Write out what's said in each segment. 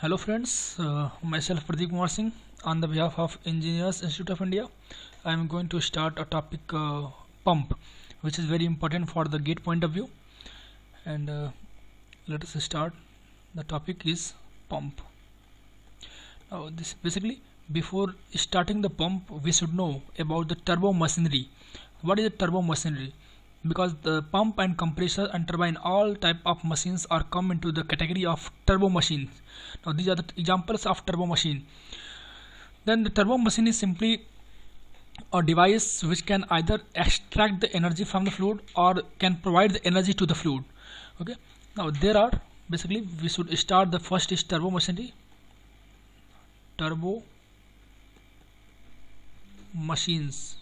Hello friends, myself Pradeep Kumar Singh on the behalf of Engineers Institute of India. I am going to start a topic pump, which is very important for the gate point of view. And let us start. The topic is pump. Now this basically before starting the pump we should know about the turbo machinery. What is a turbo machinery? Because the pump and compressor and turbine, all type of machines are come into the category of turbo machines. Now these are the examples of turbo machine. Then the turbo machine is simply a device which can either extract the energy from the fluid or can provide the energy to the fluid. Okay, now there are basically we should start. The first is turbo machinery. Turbo machines.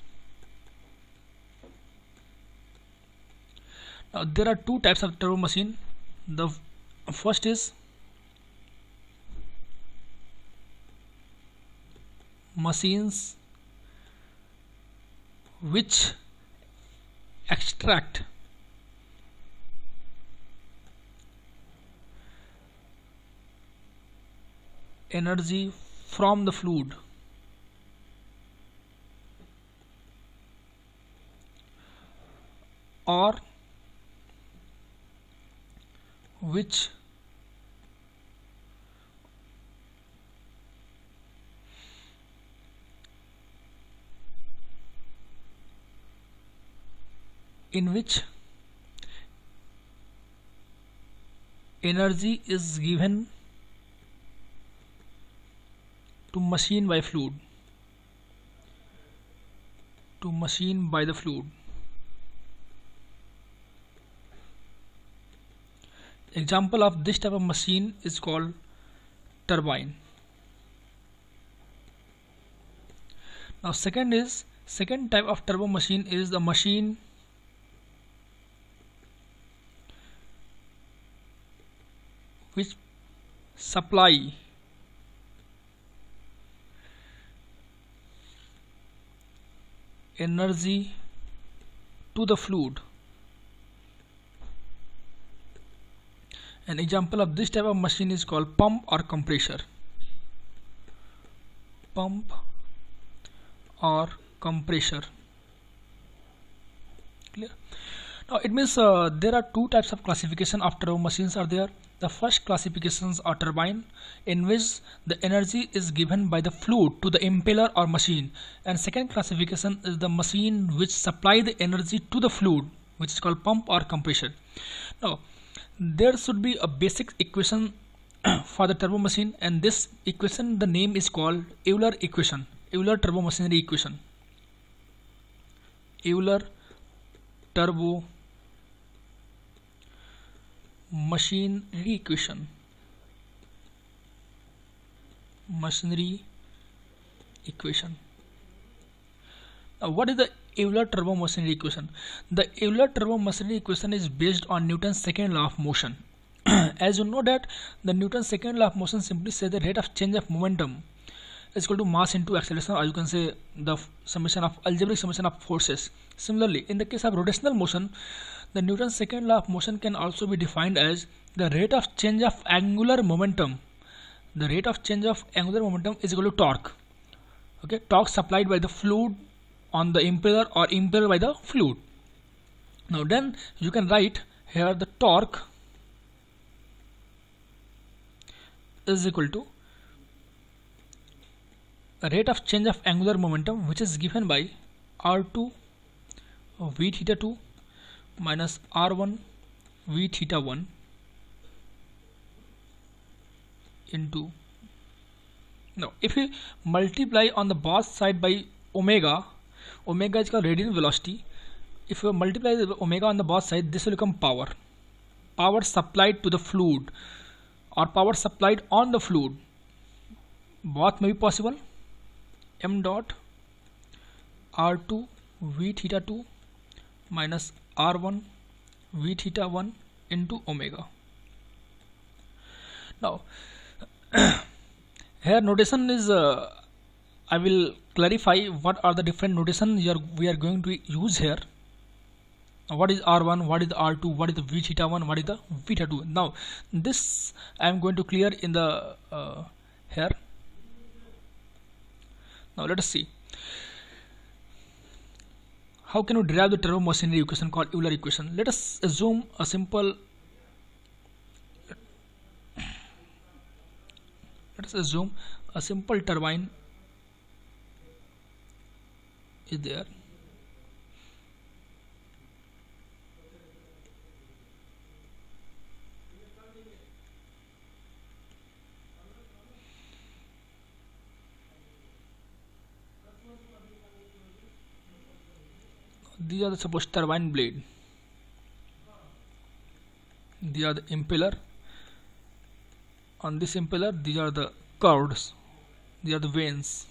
Now there are two types of turbo machine. The first is machines which extract energy from the fluid or which in which energy is given to machine by fluid, to machine by the fluid. Example of this type of machine is called turbine. Now second type of turbo machine is the machine which supply energy to the fluid. An example of this type of machine is called pump or compressor. Pump or compressor. Clear? Now it means there are two types of classification of turbo machines are there. The first classifications are turbine, in which the energy is given by the fluid to the impeller or machine, and second classification is the machine which supply the energy to the fluid, which is called pump or compressor. Now there should be a basic equation for the turbo machine, and this equation, the name is called Euler equation, Euler turbo machinery equation. Euler turbo machinery equation. Machinery equation. Now what is the Euler turbo machinery equation? The Euler turbo machinery equation is based on Newton's second law of motion. As you know that the Newton's second law of motion simply says the rate of change of momentum is equal to mass into acceleration, or you can say the summation of algebraic summation of forces. Similarly, in the case of rotational motion, the Newton's second law of motion can also be defined as the rate of change of angular momentum. The rate of change of angular momentum is equal to torque. Okay, torque supplied by the fluid on the impeller or impeller by the fluid. Now then you can write here the torque is equal to the rate of change of angular momentum, which is given by R2 v theta 2 minus R1 v theta 1 into, now if we multiply on the both side by omega is called radial velocity. If you multiply the omega on the both side, this will become power supplied to the fluid or power supplied on the fluid. Both may be possible. M dot R2 v theta 2 minus R1 v theta 1 into omega. Now here notation is I will clarify what are the different notation we are going to use here. Now, what is R1, what is the R2, what is the V theta 1, what is the V theta 2. Now this I am going to clear in the here. Now let us see how can we derive the turbomachinery equation called Euler equation. Let us assume a simple turbine is there. These are the suppose turbine blade. These are the impeller. On this impeller, these are the curves. These are the vanes.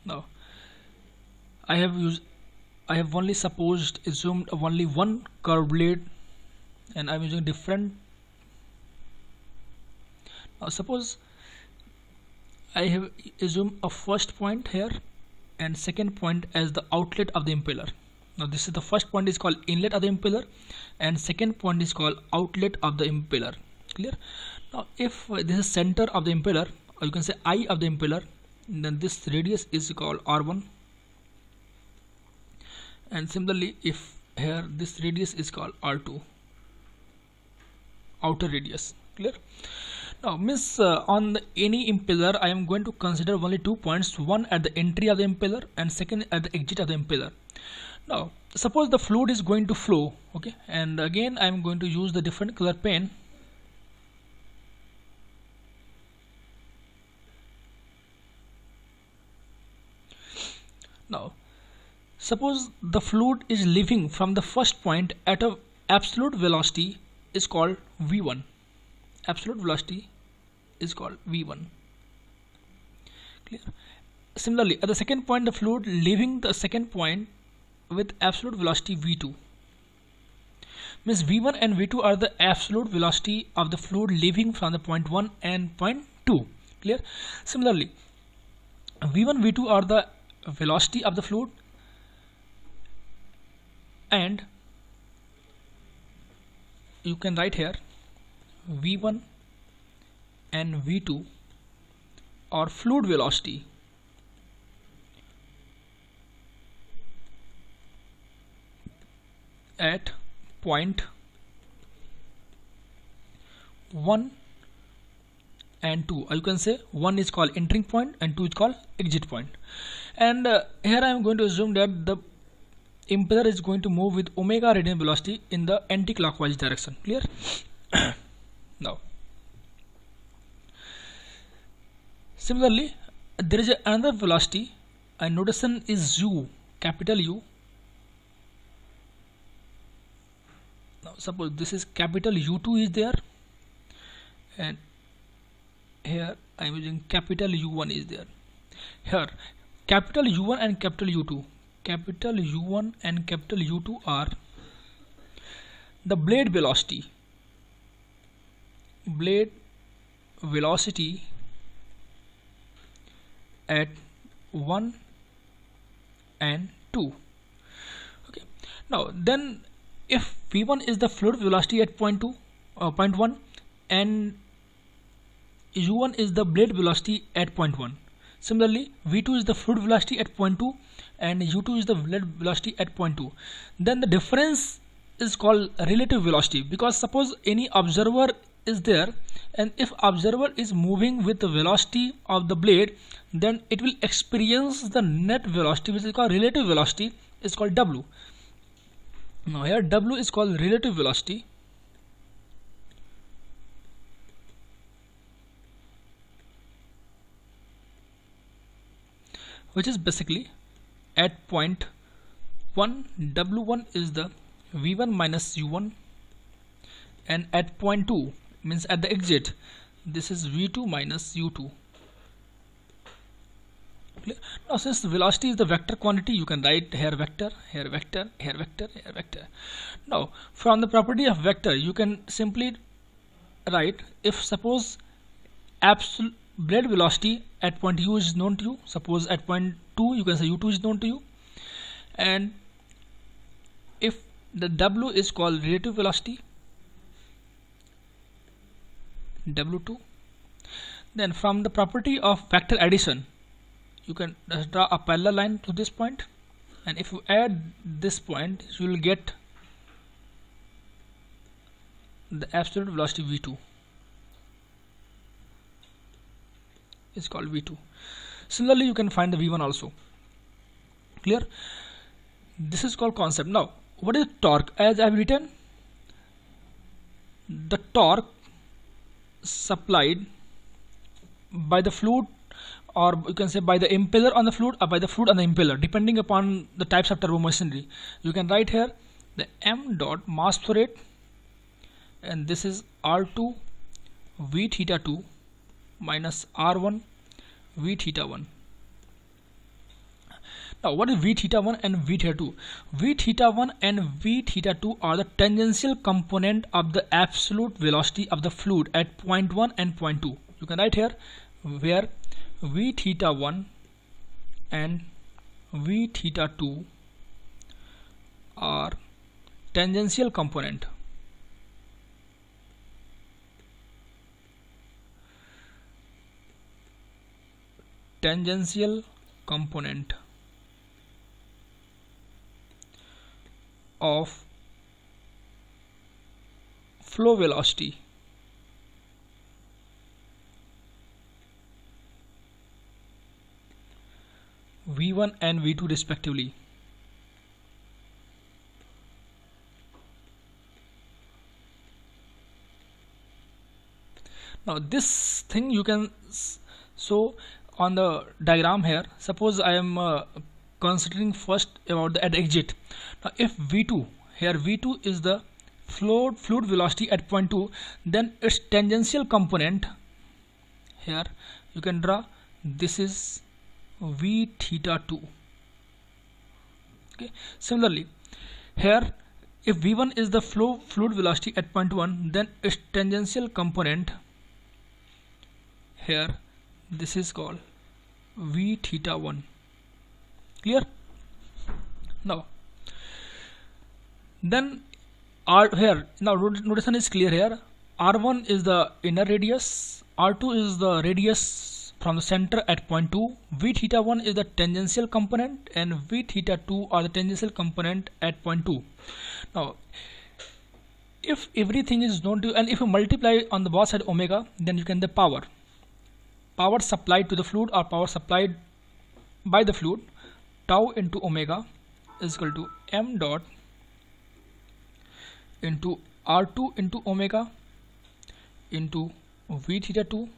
Now, I have only assumed only one curved blade, and I'm using different. Now, suppose I have assumed a first point here and second point as the outlet of the impeller. Now this is the first point is called inlet of the impeller and second point is called outlet of the impeller. Clear? Now if this is center of the impeller, or you can say eye of the impeller, then this radius is called R1, and similarly if here this radius is called R2, outer radius. Clear? Now means on any impeller I am going to consider only 2 points, one at the entry of the impeller and second at the exit of the impeller. Now suppose the fluid is going to flow, okay, and again I am going to use the different color pen. Now suppose the fluid is leaving from the first point at a absolute velocity is called V1. Absolute velocity is called V1. Clear? Similarly at the second point the fluid leaving the second point with absolute velocity V2. Means V1 and V2 are the absolute velocity of the fluid leaving from the point 1 and point 2. Clear? Similarly V1 V2 are the velocity of the fluid, and you can write here V1 and V2 are fluid velocity at point 1 and 2, or you can say 1 is called entering point and 2 is called exit point. And here I am going to assume that the impeller is going to move with omega radian velocity in the anti-clockwise direction. Clear? Now similarly there is another velocity and notation is U, capital U. Now suppose this is capital U2 is there, and here I am using capital U1 is there. Here capital U1 and capital U2, capital U1 and capital U2 are the blade velocity at 1 and 2. Okay. Now then if V1 is the fluid velocity at point 1 and U1 is the blade velocity at point 1. Similarly V2 is the fluid velocity at point 2 and U2 is the blade velocity at point 2. Then the difference is called relative velocity, because suppose any observer is there and if observer is moving with the velocity of the blade, then it will experience the net velocity which is called relative velocity, is called W. Now here W is called relative velocity, which is basically at point 1 W1 is the V1 minus U1, and at point 2 means at the exit this is V2 minus U2. Now since the velocity is the vector quantity, you can write here vector, here vector, here vector, here vector. Now from the property of vector you can simply write, if suppose absolute blade velocity at point U is known to you, suppose at point 2 you can say U2 is known to you, and The W is called relative velocity, W2. Then from the property of vector addition, you can just draw a parallel line to this point, and if you add this point, you will get the absolute velocity V2 is called V2. Similarly, you can find the V1 also. Clear? This is called concept. Now, what is torque? As I have written, the torque supplied by the fluid, or you can say by the impeller on the fluid, or by the fluid on the impeller, depending upon the types of turbo machinery. You can write here the m dot mass flow rate, and this is R2 V theta 2 minus R1 V theta 1. Now, what is V theta 1 and V theta 2? V theta 1 and V theta 2 are the tangential component of the absolute velocity of the fluid at point 1 and point 2. You can write here where V theta 1 and V theta 2 are tangential component. Tangential component of flow velocity V1 and V2 respectively. Now this thing you can show on the diagram here. Suppose I am considering first about the at exit. Now if V2, here V2 is the fluid velocity at point 2, then its tangential component, here you can draw, this is V theta 2. Okay. Similarly, here if V1 is the fluid velocity at point 1, then its tangential component, here this is called V theta 1. Clear? Now then here now notation is clear here. R1 is the inner radius, R2 is the radius from the center at point 2, V theta 1 is the tangential component, and V theta 2 are the tangential component at point 2. Now if everything is known to, and if you multiply on the both side omega, then you can the power supplied to the fluid or power supplied by the fluid, tau into omega is equal to m dot into R2 into omega into V theta 2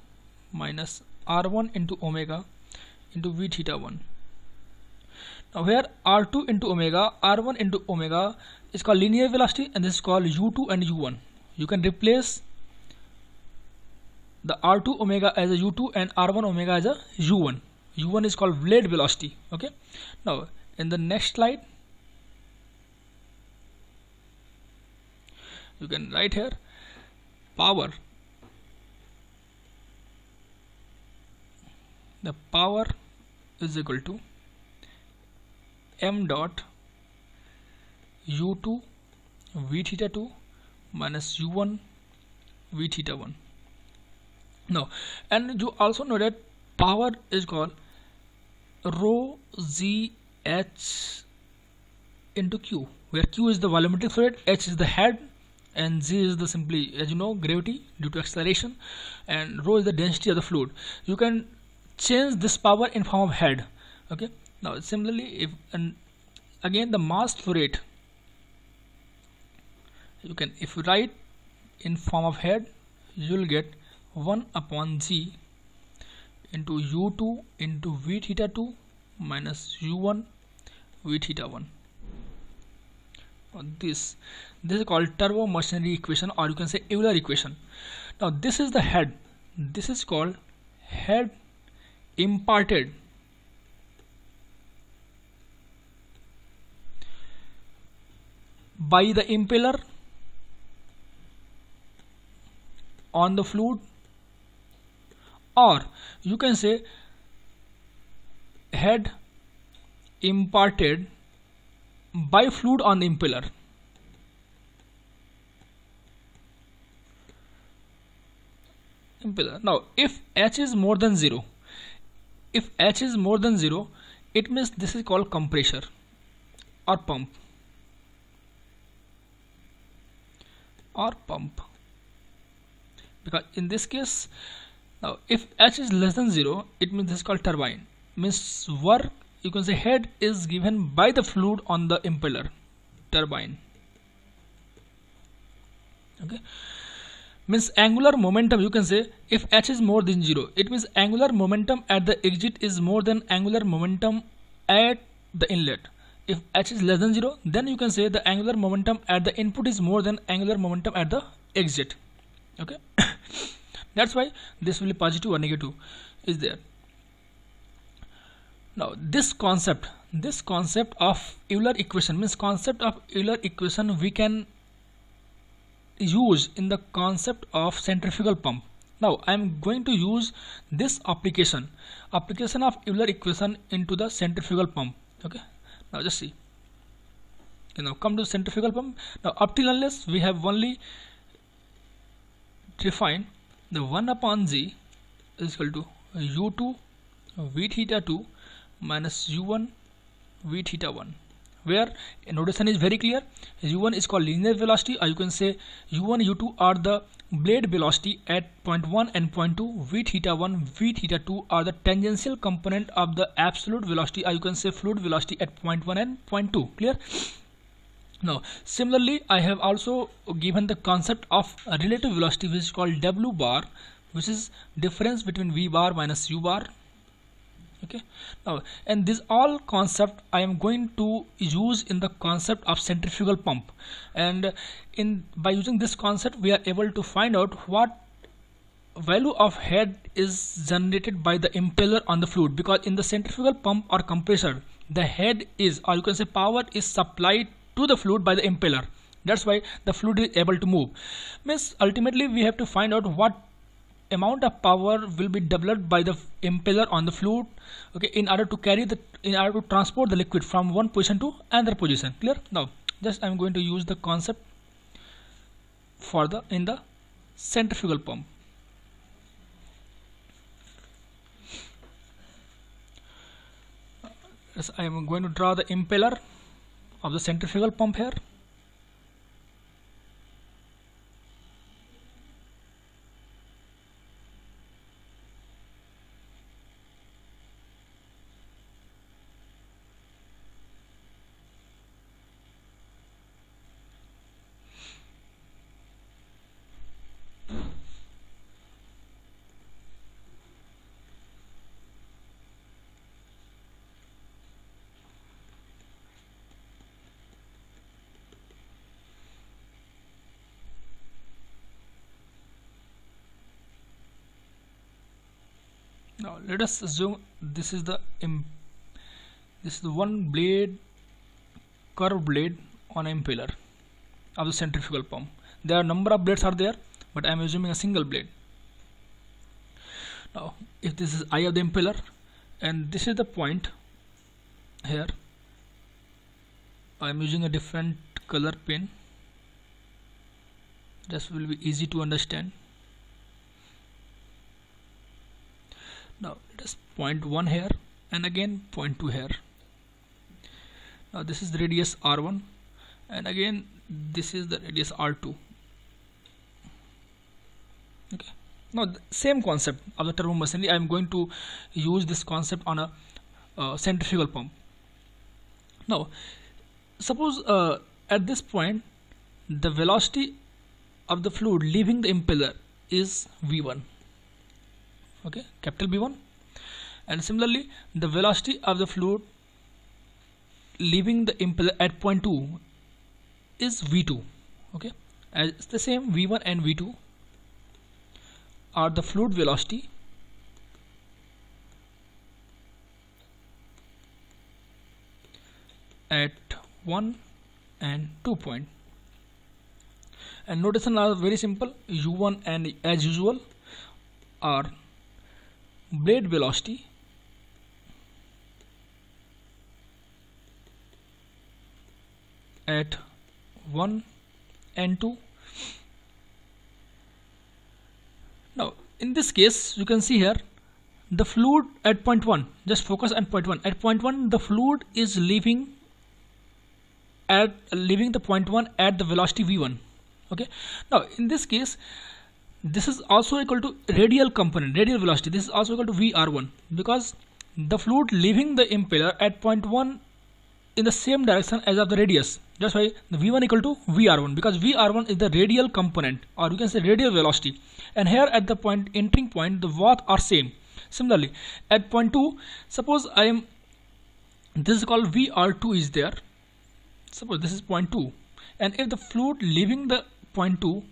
minus R1 into omega into V theta 1. Now here R2 into omega, R1 into omega is called linear velocity, and this is called U2 and U1. You can replace the R2 omega as a U2 and R1 omega as a U1. U1 is called blade velocity. Okay. Now in the next slide, you can write here power. The power is equal to m dot U2 V theta 2 minus U1 V theta 1. Now, and you also know that power is called rho z h into q, where q is the volumetric flow rate, h is the head, and z is the simply, as you know, gravity due to acceleration, and rho is the density of the fluid. You can change this power in form of head. Okay. Now similarly, if and again the mass flow rate, you can, if you write in form of head, you will get 1 upon g into u2 into v theta 2 minus u1 v theta 1. This is called turbo machinery equation, or you can say Euler equation. Now this is the head. This is called head imparted by the impeller on the fluid, or you can say head imparted by fluid on the impeller. impeller. Now if h is more than 0, if h is more than 0, it means this is called compressor or pump because in this case, now if h is less than 0, it means this is called turbine, means work, you can say head is given by the fluid on the impeller, turbine. Okay, means angular momentum, you can say if h is more than 0, it means angular momentum at the exit is more than angular momentum at the inlet. If h is less than 0, then you can say the angular momentum at the input is more than angular momentum at the exit. Okay, that's why this will be positive or negative is there. Now this concept of Euler equation, means concept of Euler equation we can use in the concept of centrifugal pump. Now I am going to use this application of Euler equation into the centrifugal pump. Okay, now just see, come to centrifugal pump. Now up till unless we have only defined the 1 upon g is equal to u2 v theta 2 minus u1 v theta 1, where notation is very clear. u1 is called linear velocity, or you can say u1 u2 are the blade velocity at point 1 and point 2. v theta 1 v theta 2 are the tangential component of the absolute velocity, or you can say fluid velocity at point 1 and point 2. Clear? Now similarly I have also given the concept of a relative velocity, which is called w bar, which is difference between v bar minus u bar. Okay, now and this all concept I am going to use in the concept of centrifugal pump, and by using this concept we are able to find out what value of head is generated by the impeller on the fluid, because in the centrifugal pump or compressor the head is, or you can say power is supplied to the fluid by the impeller. That's why the fluid is able to move. Means ultimately we have to find out what amount of power will be developed by the impeller on the fluid, okay, in order to transport the liquid from one position to another position. Clear? Now just I am going to use the concept for in the centrifugal pump. Yes, I am going to draw the impeller of the centrifugal pump here. Now let us assume this is the one blade, curved blade on an impeller of the centrifugal pump. There are number of blades are there, but I am assuming a single blade. Now if this is eye of the impeller and this is the point here, I am using a different color pen. This will be easy to understand. Now it is point 1 here and again point 2 here. Now this is the radius R1 and again this is the radius R2. Okay. Now the same concept of the turbo machinery, I am going to use this concept on a centrifugal pump. Now suppose at this point the velocity of the fluid leaving the impeller is V1. Okay, capital B1, and similarly the velocity of the fluid leaving the impeller at point 2 is V2. Okay, as it's the same, V1 and V2 are the fluid velocity at 1 and 2 point, and notation are very simple. U1 and as usual are blade velocity at 1 and 2. Now in this case you can see here the fluid at point 1, just focus on point 1. At point 1 the fluid is leaving the point 1 at the velocity v1. Okay, now in this case this is also equal to radial component, radial velocity. This is also equal to vr1 because the fluid leaving the impeller at point 1 in the same direction as of the radius. That's why the v1 equal to vr1 because vr1 is the radial component, or you can say radial velocity, and here at the point entering point the both are same. Similarly at point 2, suppose this is called vr2 is there. Suppose this is point 2, and if the fluid leaving the point 2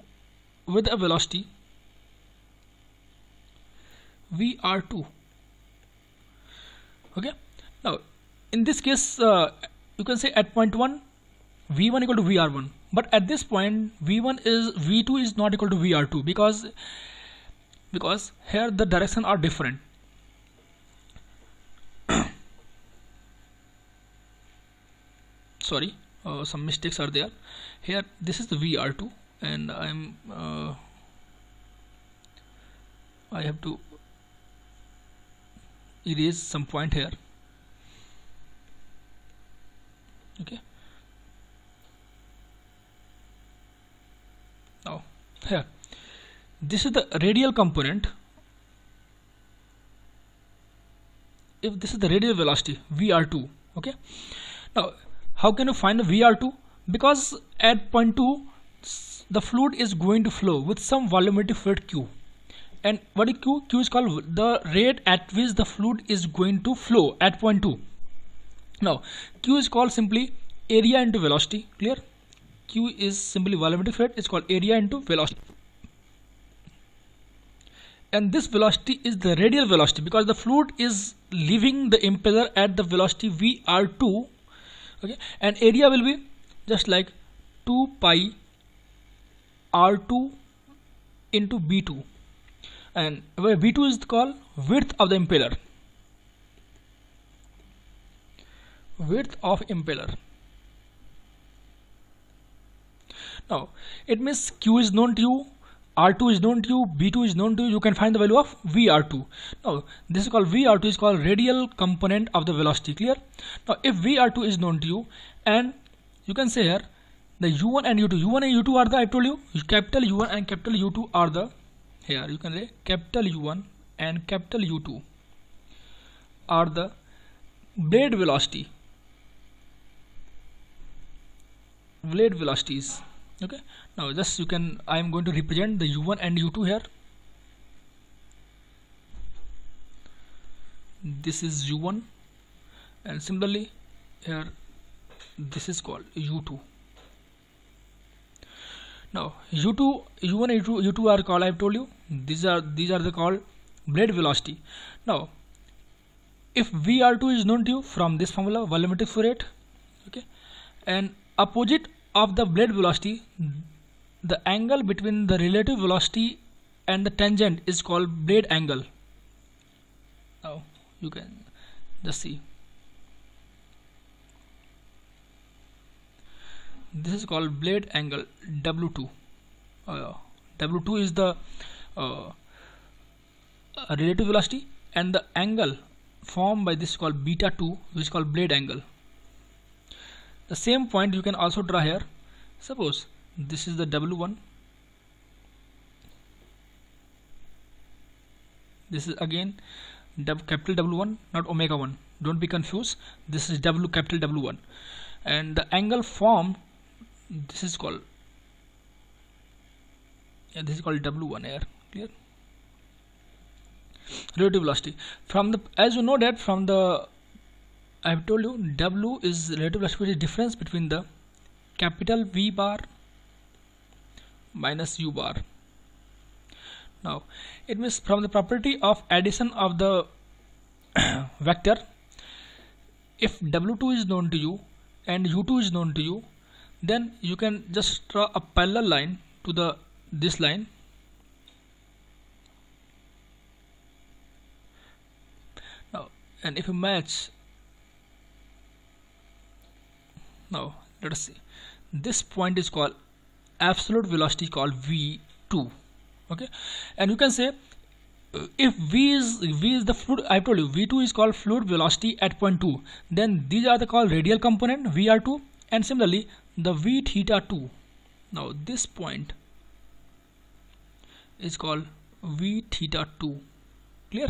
with a velocity vr2, okay, now in this case you can say at point 1 v1 equal to vr1, but at this point v2 is not equal to vr2 because here the direction are different. Sorry, some mistakes are there here. This is the vr2 and I have to erase some point here. Okay, now here this is the radial component. If this is the radial velocity vr2, okay, now how can you find the vr2? Because at point 2 the fluid is going to flow with some volumetric fluid q, and what is q? Q is called the rate at which the fluid is going to flow at point 2. Now q is called simply area into velocity. Clear? Q is simply volumetric fluid. It's called area into velocity, and this velocity is the radial velocity because the fluid is leaving the impeller at the velocity vr2. Okay, and area will be just like 2 pi r2 into b2, and where b2 is called width of the impeller. Width of impeller. Now it means q is known to you, r2 is known to you, b2 is known to you. You can find the value of vr2. Now this is called vr2 is called radial component of the velocity. Clear? Now if vr2 is known to you, and you can say here the u1 and u2 are the, I told you, capital U1 and capital U2 are the, here you can say capital U1 and capital U2 are the blade velocities. Okay, now just you can, I am going to represent the u1 and u2 here. This is u1, and similarly here this is called u2. Now u1 and u2 are called, I have told you, these are the called blade velocity. Now if vr2 is known to you from this formula, volumetric flow rate, okay, and opposite of the blade velocity, the angle between the relative velocity and the tangent is called blade angle. Now you can just see, this is called blade angle W2. W2 is the relative velocity, and the angle formed by this is called beta 2, which is called blade angle. The same point you can also draw here. Suppose this is the W1, this is again capital W1, not omega 1, don't be confused. This is capital W1, and the angle formed, this is called, this is called W1 here. Clear? Relative velocity. From the, as you know that from the, I have told you W is relative velocity, which is difference between the capital V bar minus U bar. Now it means from the property of addition of the vector, if W2 is known to you and U2 is known to you, then you can just draw a parallel line to this line. Now, and if you match, now let us see, this point is called absolute velocity called v2. Okay, and you can say if v is the fluid, I told you v2 is called fluid velocity at point 2, then these are the called radial component vr2, and similarly the v theta 2. Now this point is called v theta 2. Clear?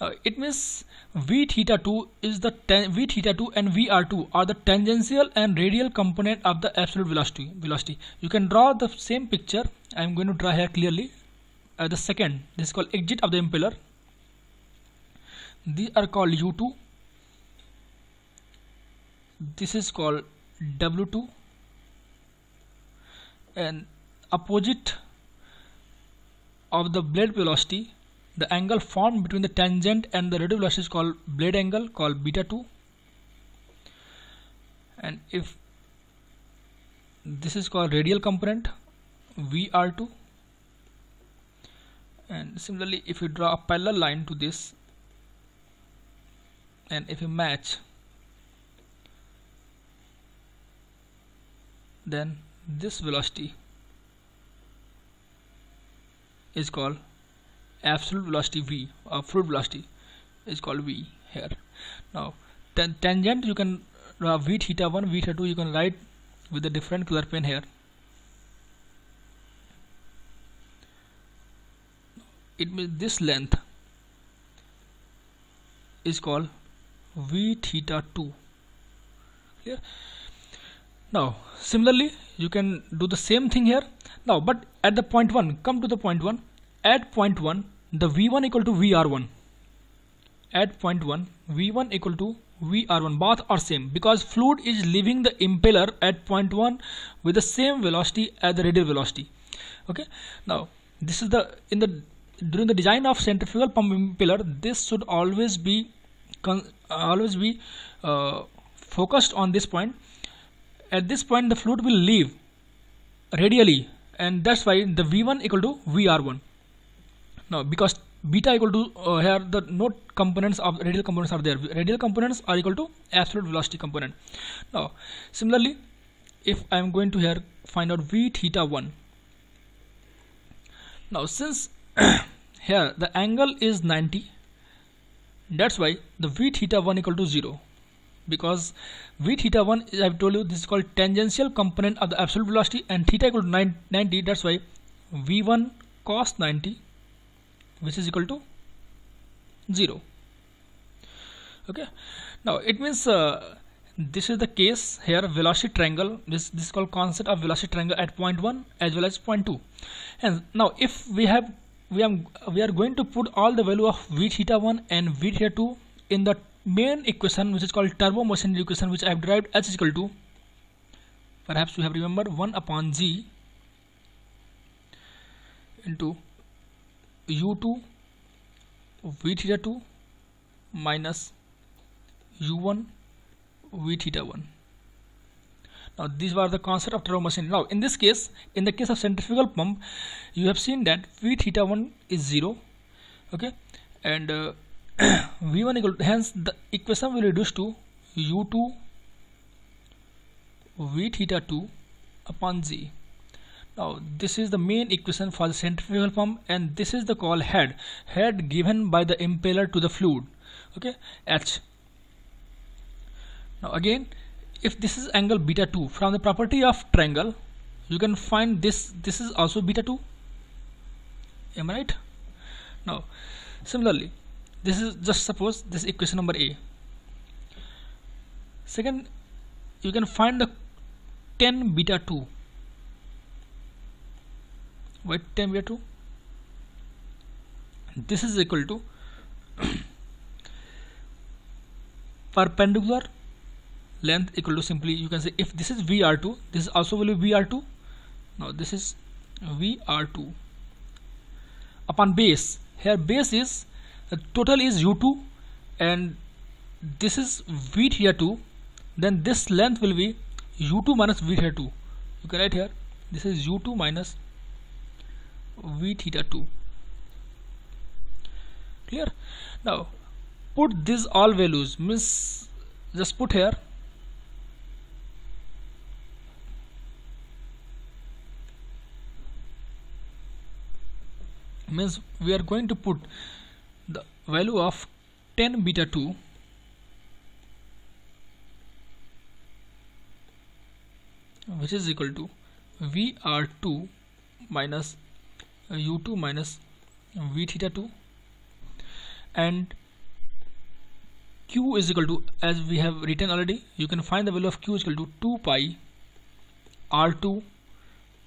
Now it means v theta 2 is the v theta 2 and vr2 are the tangential and radial component of the absolute velocity. You can draw the same picture. I am going to draw here clearly. The second, this is called exit of the impeller. These are called u2. This is called w2, and opposite of the blade velocity, the angle formed between the tangent and the radial velocity is called blade angle, called beta 2. And if this is called radial component vr2, and similarly if you draw a parallel line to this and if you match, then this velocity is called absolute velocity v, or fluid velocity is called v here. Now tangent, you can draw v theta 1, v theta 2, you can write with a different color pen here. It means this length is called v theta 2. Clear? Now similarly you can do the same thing here. Now but at the point 1, come to the point 1. At point 1 the v1 equal to vr1. At point 1 v1 equal to vr1, both are same because fluid is leaving the impeller at point 1 with the same velocity as the radial velocity. Okay, now this is the during the design of centrifugal pump impeller, this should always be focused on this point. At this point the fluid will leave radially, and that's why the v1 equal to vr1. Now because beta equal to here the no components of radial components are there. Radial components are equal to absolute velocity component. Now similarly if I am going to here find out v theta 1. Now since here the angle is 90, that's why the v theta 1 equal to 0, because v theta 1 is, I have told you, this is called tangential component of the absolute velocity, and theta equal to 90, that's why v1 cos 90, which is equal to 0. Okay, now it means this is the case here, velocity triangle. This is called concept of velocity triangle at point 1 as well as point 2. And now if we are going to put all the value of v theta 1 and v theta 2 in the main equation, which is called turbo machinery equation, which I have derived h is equal to, perhaps you have remembered, 1 upon g into u2 v theta 2 minus u1 v theta 1. Now these were the concept of turbo machinery. Now in this case, in the case of centrifugal pump, you have seen that v theta 1 is 0. Okay, and v1 equal to, hence the equation will reduce to u2 v theta 2 upon g. Now this is the main equation for the centrifugal pump, and this is the call head given by the impeller to the fluid. Okay, h. Now again, if this is angle beta 2, from the property of triangle you can find this is also beta 2. Am I right? Now similarly, this is, just suppose this is equation number A. Second, you can find the 10 beta 2. Why 10 beta 2? This is equal to perpendicular length equal to, simply you can say, if this is VR2, this is also will be VR2. Now this is VR2 upon base. Here base is total is U2, and this is V theta 2. Then this length will be U2 minus V theta 2. You can write here, this is U2 minus V theta 2. Clear? Now put these all values, means just put here means we are going to put the value of 10 beta 2 which is equal to VR2 minus U2 minus V theta 2, and Q is equal to, as we have written already, you can find the value of Q is equal to 2 pi R2.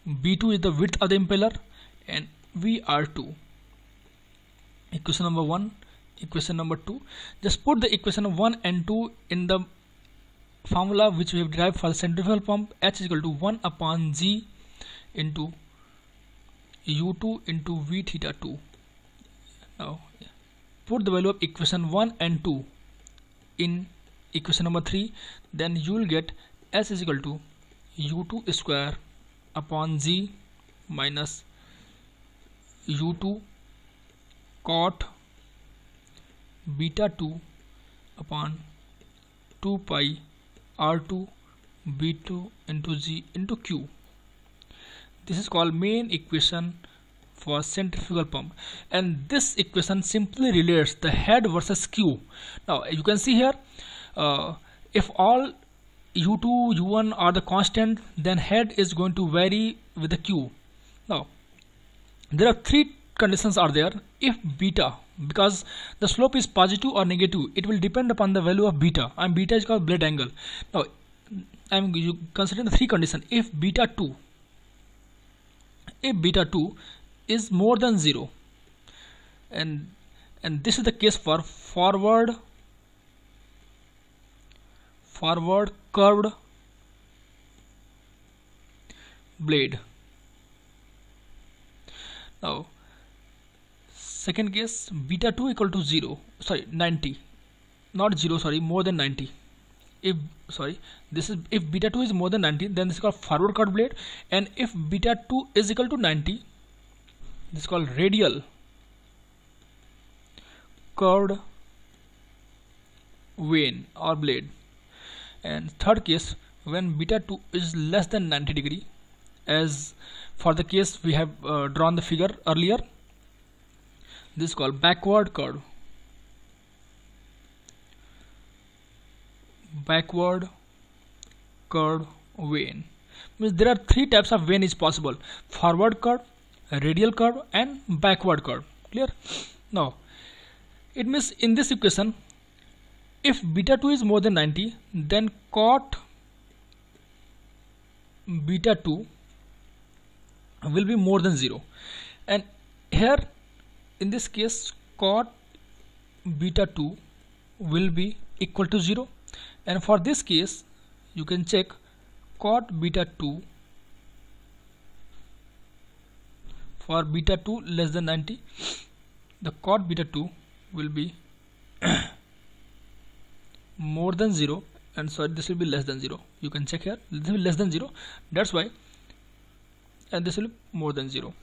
B2 is the width of the impeller, and VR2. Equation number 1, equation number 2. Just put the equation of 1 and 2 in the formula which we have derived for the centrifugal pump. H is equal to 1 upon G into U2 into V theta 2. Now put the value of equation 1 and 2 in equation number 3, then you will get S is equal to U2 square upon G minus U2 cot beta 2 upon 2 pi R2 B2 into G into Q. This is called main equation for centrifugal pump, and this equation simply relates the head versus Q. Now you can see here, if all U2 U1 are the constant, then head is going to vary with the Q. Now there are three conditions are there. If beta, because the slope is positive or negative, it will depend upon the value of beta, and beta is called blade angle. Now I am considering the three conditions. If beta 2 is more than 0, and this is the case for forward curved blade. Now second case, beta 2 equal to 90, not 0, sorry, more than 90. If beta 2 is more than 90, then this is called forward curved blade, and if beta 2 is equal to 90, this is called radial curved vane or blade. And third case, when beta 2 is less than 90 degree, as for the case we have drawn the figure earlier, this is called backward curved vane. Means there are three types of vane is possible: forward curve, radial curve, and backward curve. Clear? Now it means in this equation, if beta 2 is more than 90, then cot beta 2 will be more than 0, and here in this case cot beta 2 will be equal to 0, and for this case you can check cot beta 2 for beta 2 less than 90, the cot beta 2 will be more than 0, and sorry, this will be less than 0. You can check here, this will be less than 0, that's why, and this will be more than 0.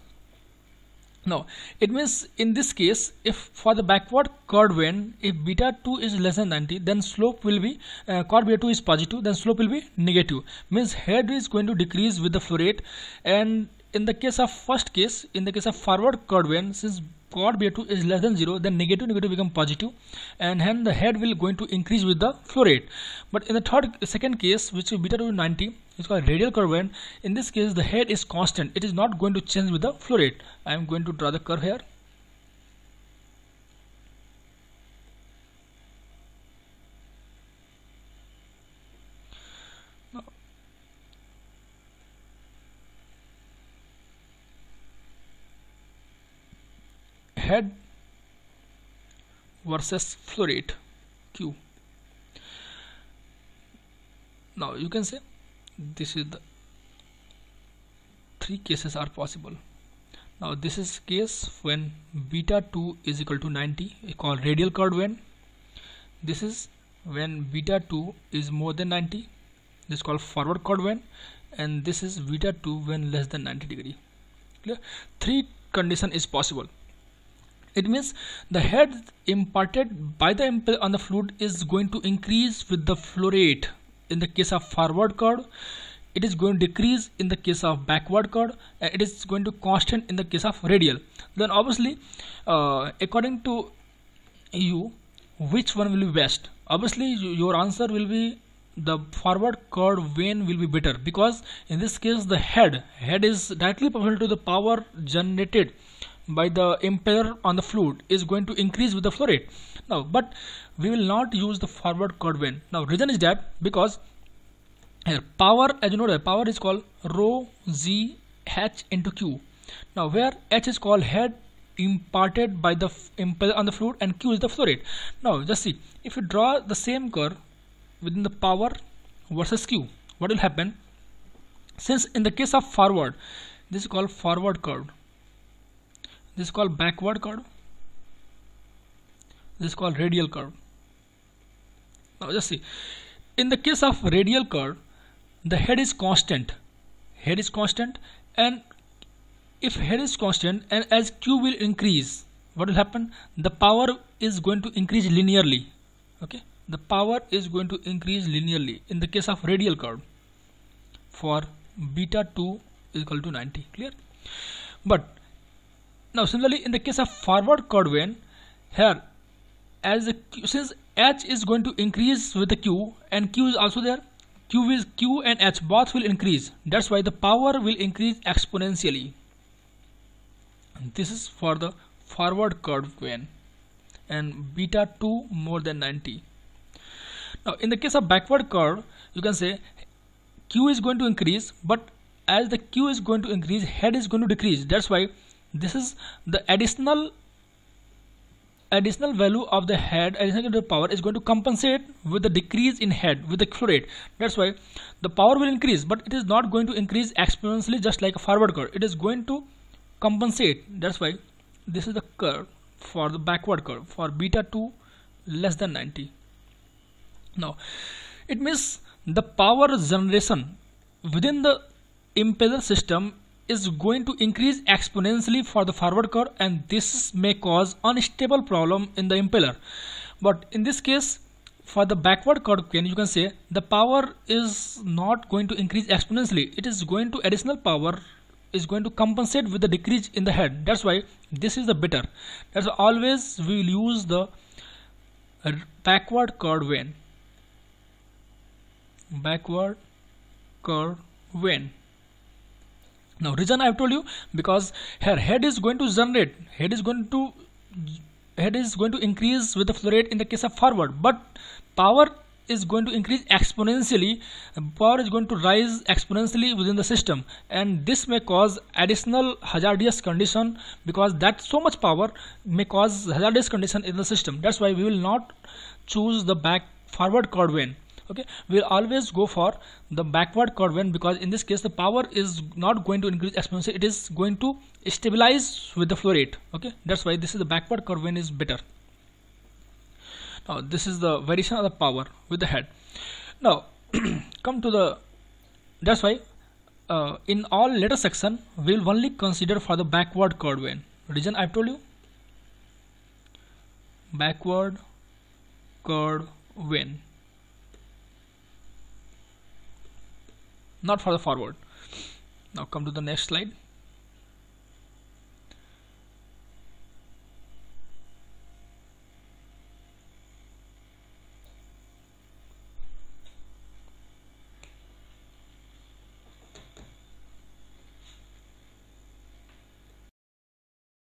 Now it means in this case, if for the backward curved vane, if beta 2 is less than 90, then slope will be cot beta 2 is positive, then slope will be negative, means head is going to decrease with the flow rate. And in the case of first case, in the case of forward curved vane, since cot beta 2 is less than 0, then negative become positive, and hence the head will going to increase with the flow rate. But in the second case, which is beta 2 90, it's called radial curve vane. In this case the head is constant, it is not going to change with the flow rate. I am going to draw the curve here. Head versus flow rate Q. Now you can say this is the three cases are possible. Now this is case when beta 2 is equal to 90, called radial curved vane. This is when beta 2 is more than 90, this is called forward curved vane, and this is beta 2 when less than 90 degree. Clear? Three condition is possible. It means the head imparted by the impeller on the fluid is going to increase with the flow rate in the case of forward curve. it is going to decrease in the case of backward curve, and it is going to constant in the case of radial. Then obviously according to you, which one will be best? Obviously your answer will be the forward curved vane will be better, because in this case the head is directly proportional to the power generated by the impeller on the fluid is going to increase with the flow rate. Now, but we will not use the forward curved vane. Now, reason is that because here power, as you know, the power is called rho z h into q. Now, where h is called head imparted by the impeller on the fluid and q is the flow rate. Now, just see, if you draw the same curve within the power versus q, what will happen? Since in the case of forward, this is called forward curve, this is called backward curve, this is called radial curve. Now just see, in the case of radial curve, the head is constant, and if head is constant and as q will increase, what will happen? The power is going to increase linearly. Okay, the power is going to increase linearly in the case of radial curve for beta 2 is equal to 90. Clear? But now similarly in the case of forward curved vane, here as the q, since h is going to increase with the q and q is also there, q and h both will increase. That's why the power will increase exponentially. And this is for the forward curved vane and beta 2 more than 90. Now in the case of backward curve, you can say q is going to increase, but as the q is going to increase, head is going to decrease. That's why this is the additional value of the head, additional power is going to compensate with the decrease in head with the flow rate. That's why the power will increase, but it is not going to increase exponentially just like a forward curve. It is going to compensate. That's why this is the curve for the backward curve for beta 2 less than 90. Now it means the power generation within the impeller system is going to increase exponentially for the forward curve, and this may cause unstable problem in the impeller. But in this case, for the backward curve vane, you can say the power is not going to increase exponentially. It is going to additional power is going to compensate with the decrease in the head. That's why this is the better. That's why always we will use the backward curve vane. Backward curve vane. Now reason I have told you, because here head is going to generate, head is going to increase with the flow rate in the case of forward, but power is going to increase exponentially, power is going to rise exponentially within the system, and this may cause additional hazardous condition, because that so much power may cause hazardous condition in the system. That's why we will not choose the forward curve vane. Okay, we'll always go for the backward curve vane, because in this case the power is not going to increase exponentially, it is going to stabilize with the flow rate. Okay, that's why this is the backward curve vane is better. Now this is the variation of the power with the head. Now come to the, that's why in all later section we will only consider for the backward curve vane. Reason I've told you, backward curve vane, not for the forward. Now come to the next slide.